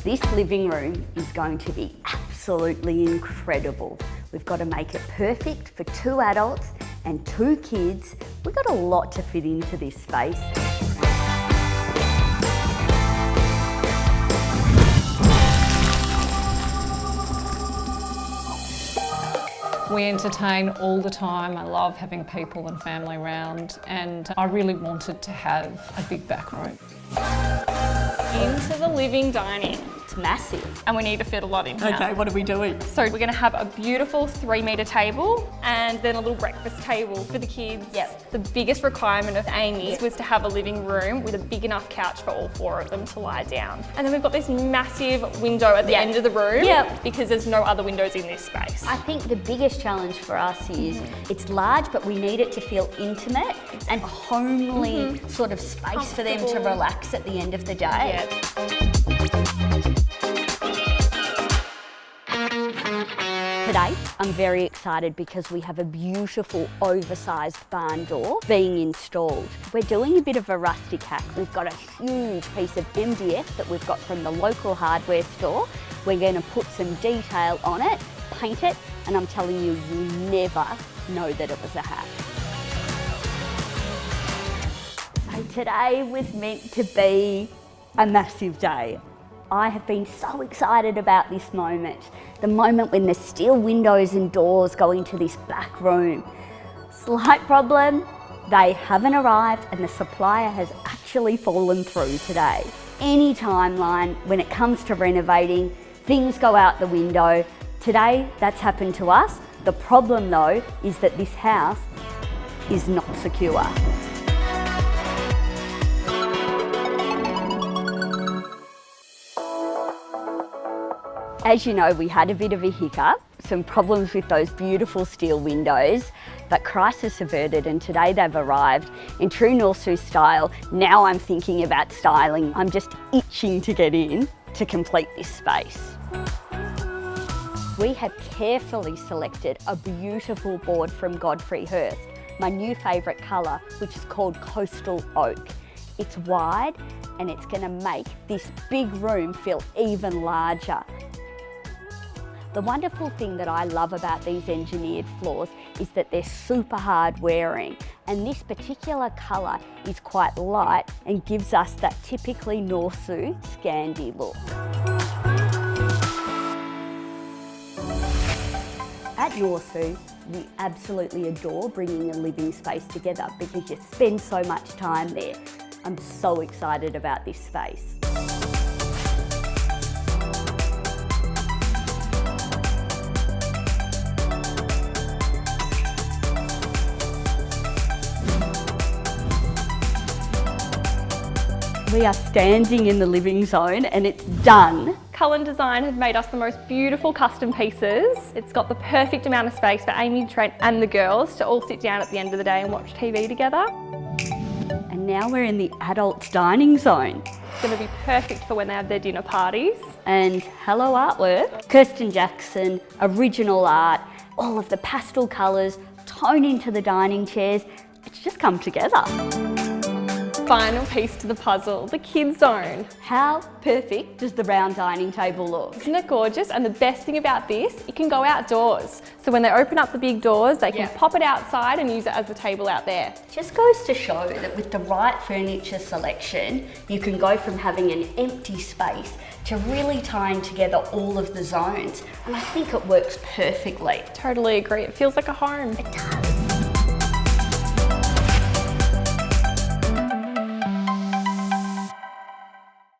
This living room is going to be absolutely incredible. We've got to make it perfect for 2 adults and 2 kids. We've got a lot to fit into this space. We entertain all the time. I love having people and family around, and I really wanted to have a big back room. Into the living dining. It's massive. And we need to fit a lot in here. Okay, what are we doing? So we're going to have a beautiful 3-metre table and then a little breakfast table for the kids. Yep. The biggest requirement of Amy was to have a living room with a big enough couch for all 4 of them to lie down. And then we've got this massive window at the end of the room because there's no other windows in this space. I think the biggest challenge for us is it's large, but we need it to feel intimate and a homely sort of space for them to relax at the end of the day. Today, I'm very excited because we have a beautiful oversized barn door being installed. We're doing a bit of a rustic hack. We've got a huge piece of MDF that we've got from the local hardware store. We're going to put some detail on it, paint it, and I'm telling you, you never know that it was a hack. So today was meant to be a massive day. I have been so excited about this moment. The moment when the steel windows and doors go into this back room. Slight problem, they haven't arrived and the supplier has actually fallen through today. Any timeline when it comes to renovating, things go out the window. Today, that's happened to us. The problem though is that this house is not secure. As you know, we had a bit of a hiccup, some problems with those beautiful steel windows, but crisis averted and today they've arrived in true Norsu style. Now I'm thinking about styling. I'm just itching to get in to complete this space. We have carefully selected a beautiful board from Godfrey Hirst, my new favourite colour, which is called Coastal Oak. It's wide and it's going to make this big room feel even larger. The wonderful thing that I love about these engineered floors is that they're super hard wearing, and this particular colour is quite light and gives us that typically Norsu Scandi look. At Norsu, we absolutely adore bringing a living space together because you spend so much time there. I'm so excited about this space. We are standing in the living zone and it's done. Cullen Design have made us the most beautiful custom pieces. It's got the perfect amount of space for Amy, Trent and the girls to all sit down at the end of the day and watch TV together. And now we're in the adults dining zone. It's going to be perfect for when they have their dinner parties. And hello artwork. Kirsten Jackson, original art, all of the pastel colours, tone into the dining chairs. It's just come together. Final piece to the puzzle, the kids zone. How perfect does the round dining table look? Isn't it gorgeous? And the best thing about this, it can go outdoors. So when they open up the big doors, they can pop it outside and use it as the table out there. Just goes to show that with the right furniture selection, you can go from having an empty space to really tying together all of the zones. And I think it works perfectly. Totally agree. It feels like a home. It does.